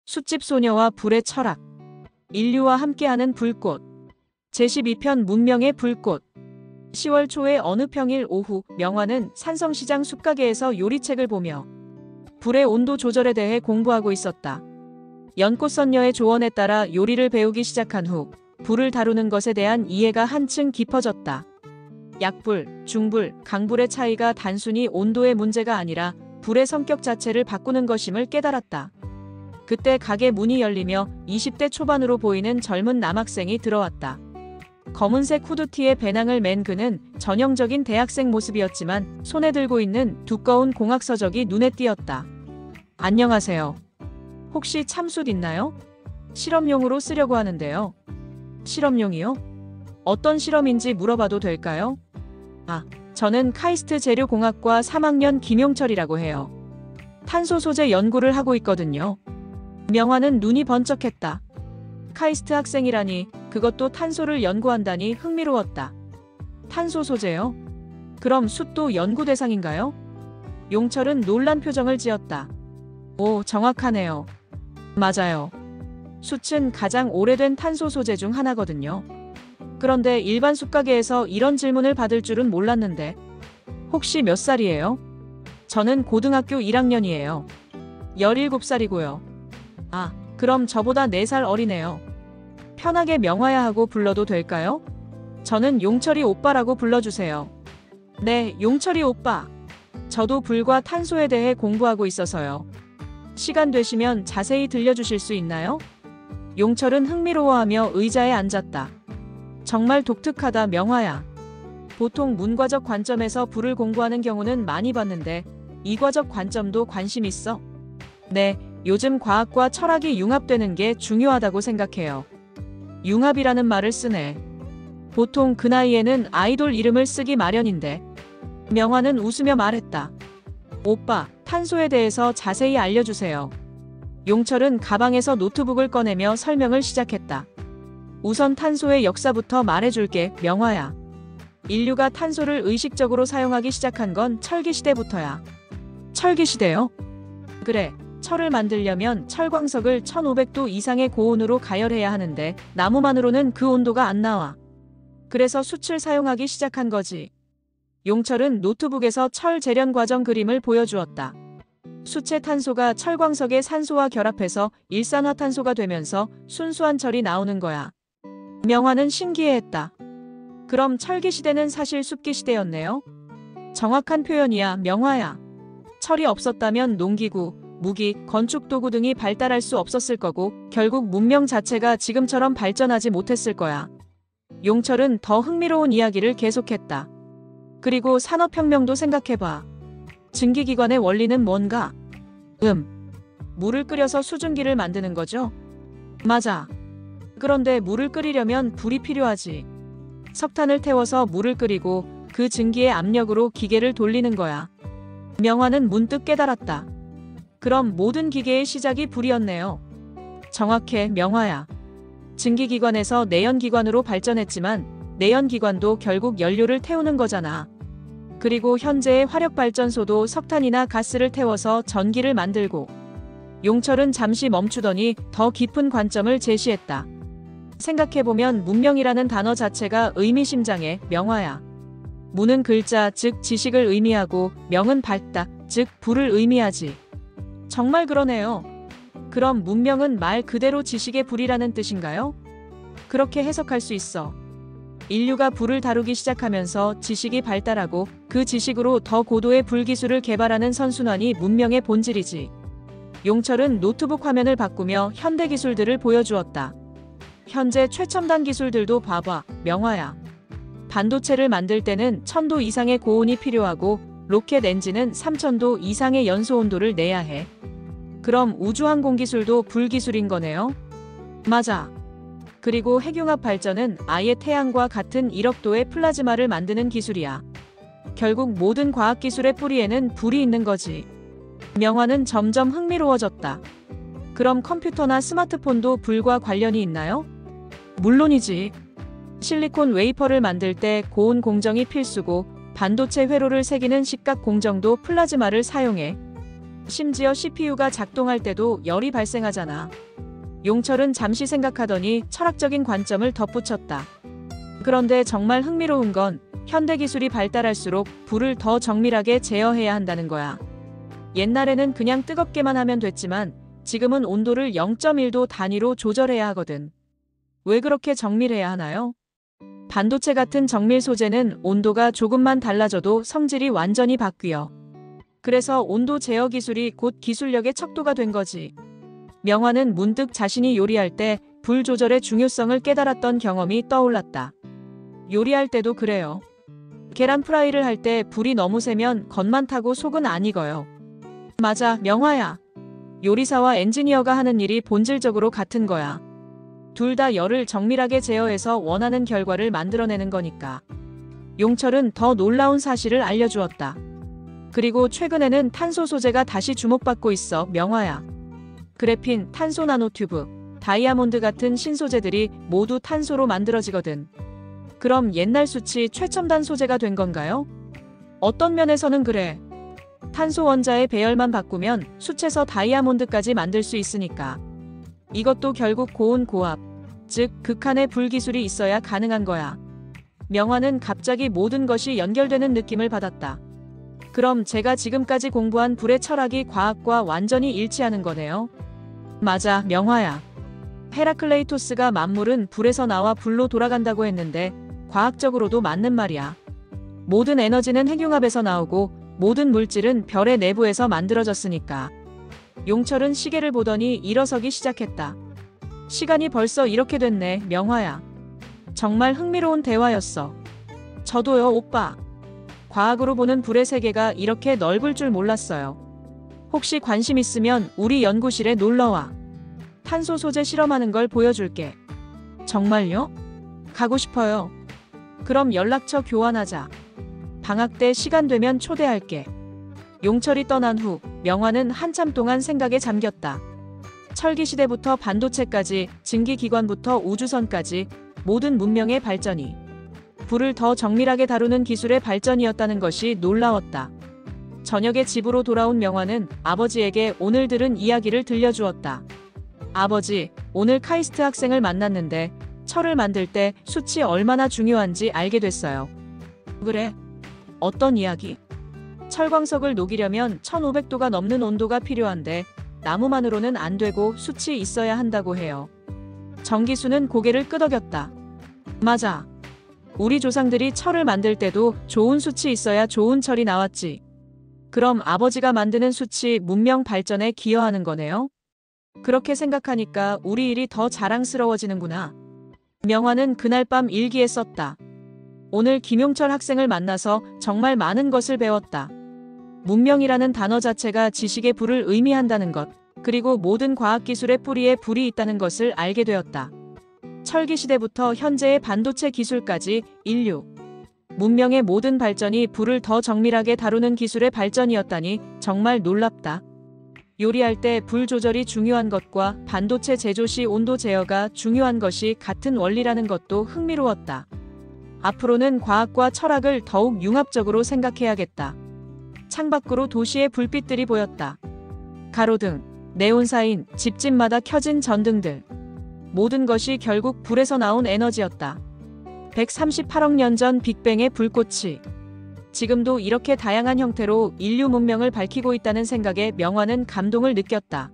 숯집 소녀와 불의 철학. 인류와 함께하는 불꽃. 제12편 문명의 불꽃. 10월 초의 어느 평일 오후, 명화는 산성시장 숲가게에서 요리책을 보며 불의 온도 조절에 대해 공부하고 있었다. 연꽃선녀의 조언에 따라 요리를 배우기 시작한 후 불을 다루는 것에 대한 이해가 한층 깊어졌다. 약불, 중불, 강불의 차이가 단순히 온도의 문제가 아니라 불의 성격 자체를 바꾸는 것임을 깨달았다. 그때 가게 문이 열리며 20대 초반으로 보이는 젊은 남학생이 들어왔다. 검은색 후드티에 배낭을 맨 그는 전형적인 대학생 모습이었지만 손에 들고 있는 두꺼운 공학 서적이 눈에 띄었다. 안녕하세요. 혹시 참숯 있나요? 실험용으로 쓰려고 하는데요. 실험용이요? 어떤 실험인지 물어봐도 될까요? 저는 카이스트 재료공학과 3학년 김용철이라고 해요. 탄소 소재 연구를 하고 있거든요. 명화는 눈이 번쩍했다. 카이스트 학생이라니, 그것도 탄소를 연구한다니 흥미로웠다. 탄소 소재요? 그럼 숯도 연구 대상인가요? 용철은 놀란 표정을 지었다. 오, 정확하네요. 맞아요. 숯은 가장 오래된 탄소 소재 중 하나거든요. 그런데 일반 숯가게에서 이런 질문을 받을 줄은 몰랐는데. 혹시 몇 살이에요? 저는 고등학교 1학년이에요. 17살이고요. 그럼 저보다 4살 어리네요. 편하게 명화야 하고 불러도 될까요? 저는 용철이 오빠라고 불러주세요. 네, 용철이 오빠. 저도 불과 탄소에 대해 공부하고 있어서요. 시간 되시면 자세히 들려주실 수 있나요? 용철은 흥미로워하며 의자에 앉았다. 정말 독특하다, 명화야. 보통 문과적 관점에서 불을 공부하는 경우는 많이 봤는데 이과적 관점도 관심 있어? 네, 요즘 과학과 철학이 융합되는 게 중요하다고 생각해요. 융합이라는 말을 쓰네. 보통 그 나이에는 아이돌 이름을 쓰기 마련인데. 명화는 웃으며 말했다. 오빠, 탄소에 대해서 자세히 알려주세요. 용철은 가방에서 노트북을 꺼내며 설명을 시작했다. 우선 탄소의 역사부터 말해줄게, 명화야. 인류가 탄소를 의식적으로 사용하기 시작한 건 철기시대부터야. 철기시대요? 그래. 철을 만들려면 철광석을 1500도 이상의 고온으로 가열해야 하는데 나무만으로는 그 온도가 안 나와. 그래서 숯을 사용하기 시작한 거지. 용철은 노트북에서 철 재련 과정 그림을 보여주었다. 숯의 탄소가 철광석의 산소와 결합해서 일산화탄소가 되면서 순수한 철이 나오는 거야. 명화는 신기해했다. 그럼 철기시대는 사실 숲기시대였네요? 정확한 표현이야, 명화야. 철이 없었다면 농기구, 무기, 건축도구 등이 발달할 수 없었을 거고 결국 문명 자체가 지금처럼 발전하지 못했을 거야. 용철은 더 흥미로운 이야기를 계속했다. 그리고 산업혁명도 생각해봐. 증기기관의 원리는 뭔가? 물을 끓여서 수증기를 만드는 거죠? 맞아. 그런데 물을 끓이려면 불이 필요하지. 석탄을 태워서 물을 끓이고 그 증기의 압력으로 기계를 돌리는 거야. 명화는 문득 깨달았다. 그럼 모든 기계의 시작이 불이었네요. 정확해, 명화야. 증기기관에서 내연기관으로 발전했지만 내연기관도 결국 연료를 태우는 거잖아. 그리고 현재의 화력발전소도 석탄이나 가스를 태워서 전기를 만들고. 용철은 잠시 멈추더니 더 깊은 관점을 제시했다. 생각해보면 문명이라는 단어 자체가 의미심장해, 명화야. 문은 글자, 즉 지식을 의미하고 명은 밝다, 즉 불을 의미하지. 정말 그러네요. 그럼 문명은 말 그대로 지식의 불이라는 뜻인가요? 그렇게 해석할 수 있어. 인류가 불을 다루기 시작하면서 지식이 발달하고 그 지식으로 더 고도의 불기술을 개발하는 선순환이 문명의 본질이지. 용철은 노트북 화면을 바꾸며 현대 기술들을 보여주었다. 현재 최첨단 기술들도 봐봐, 명화야. 반도체를 만들 때는 1000도 이상의 고온이 필요하고 로켓 엔진은 3000도 이상의 연소 온도를 내야 해. 그럼 우주항공 기술도 불기술인 거네요? 맞아. 그리고 핵융합 발전은 아예 태양과 같은 1억 도의 플라즈마를 만드는 기술이야. 결국 모든 과학기술의 뿌리에는 불이 있는 거지. 명화는 점점 흥미로워졌다. 그럼 컴퓨터나 스마트폰도 불과 관련이 있나요? 물론이지. 실리콘 웨이퍼를 만들 때 고온 공정이 필수고 반도체 회로를 새기는 식각 공정도 플라즈마를 사용해. 심지어 CPU가 작동할 때도 열이 발생하잖아. 용철은 잠시 생각하더니 철학적인 관점을 덧붙였다. 그런데 정말 흥미로운 건 현대 기술이 발달할수록 불을 더 정밀하게 제어해야 한다는 거야. 옛날에는 그냥 뜨겁게만 하면 됐지만 지금은 온도를 0.1도 단위로 조절해야 하거든. 왜 그렇게 정밀해야 하나요? 반도체 같은 정밀 소재는 온도가 조금만 달라져도 성질이 완전히 바뀌어. 그래서 온도 제어 기술이 곧 기술력의 척도가 된 거지. 명화는 문득 자신이 요리할 때 불 조절의 중요성을 깨달았던 경험이 떠올랐다. 요리할 때도 그래요. 계란 프라이를 할 때 불이 너무 세면 겉만 타고 속은 안 익어요. 맞아, 명화야. 요리사와 엔지니어가 하는 일이 본질적으로 같은 거야. 둘 다 열을 정밀하게 제어해서 원하는 결과를 만들어내는 거니까. 용철은 더 놀라운 사실을 알려주었다. 그리고 최근에는 탄소 소재가 다시 주목받고 있어, 명화야. 그래핀, 탄소 나노튜브, 다이아몬드 같은 신소재들이 모두 탄소로 만들어지거든. 그럼 옛날 수치 최첨단 소재가 된 건가요? 어떤 면에서는 그래. 탄소 원자의 배열만 바꾸면 숯에서 다이아몬드까지 만들 수 있으니까. 이것도 결국 고온 고압, 즉 극한의 불 기술이 있어야 가능한 거야. 명화는 갑자기 모든 것이 연결되는 느낌을 받았다. 그럼 제가 지금까지 공부한 불의 철학이 과학과 완전히 일치하는 거네요. 맞아, 명화야. 헤라클레이토스가 만물은 불에서 나와 불로 돌아간다고 했는데 과학적으로도 맞는 말이야. 모든 에너지는 핵융합에서 나오고 모든 물질은 별의 내부에서 만들어졌으니까. 용철은 시계를 보더니 일어서기 시작했다. 시간이 벌써 이렇게 됐네, 명화야. 정말 흥미로운 대화였어. 저도요, 오빠. 과학으로 보는 불의 세계가 이렇게 넓을 줄 몰랐어요. 혹시 관심 있으면 우리 연구실에 놀러와. 탄소 소재 실험하는 걸 보여줄게. 정말요? 가고 싶어요. 그럼 연락처 교환하자. 방학 때 시간 되면 초대할게. 용철이 떠난 후 명화는 한참 동안 생각에 잠겼다. 철기시대부터 반도체까지, 증기기관부터 우주선까지 모든 문명의 발전이 불을 더 정밀하게 다루는 기술의 발전이었다는 것이 놀라웠다. 저녁에 집으로 돌아온 명화는 아버지에게 오늘 들은 이야기를 들려주었다. 아버지, 오늘 카이스트 학생을 만났는데 철을 만들 때 숯이 얼마나 중요한지 알게 됐어요. 그래? 어떤 이야기? 철광석을 녹이려면 1500도가 넘는 온도가 필요한데 나무만으로는 안 되고 숯이 있어야 한다고 해요. 정기수는 고개를 끄덕였다. 맞아. 우리 조상들이 철을 만들 때도 좋은 숯이 있어야 좋은 철이 나왔지. 그럼 아버지가 만드는 숯이 문명 발전에 기여하는 거네요? 그렇게 생각하니까 우리 일이 더 자랑스러워지는구나. 명화는 그날 밤 일기에 썼다. 오늘 김용철 학생을 만나서 정말 많은 것을 배웠다. 문명이라는 단어 자체가 지식의 불을 의미한다는 것, 그리고 모든 과학기술의 뿌리에 불이 있다는 것을 알게 되었다. 철기시대부터 현재의 반도체 기술까지 인류, 문명의 모든 발전이 불을 더 정밀하게 다루는 기술의 발전이었다니 정말 놀랍다. 요리할 때 불 조절이 중요한 것과 반도체 제조 시 온도 제어가 중요한 것이 같은 원리라는 것도 흥미로웠다. 앞으로는 과학과 철학을 더욱 융합적으로 생각해야겠다. 창밖으로 도시의 불빛들이 보였다. 가로등, 네온사인, 집집마다 켜진 전등들. 모든 것이 결국 불에서 나온 에너지였다. 138억 년 전 빅뱅의 불꽃이 지금도 이렇게 다양한 형태로 인류 문명을 밝히고 있다는 생각에 명화는 감동을 느꼈다.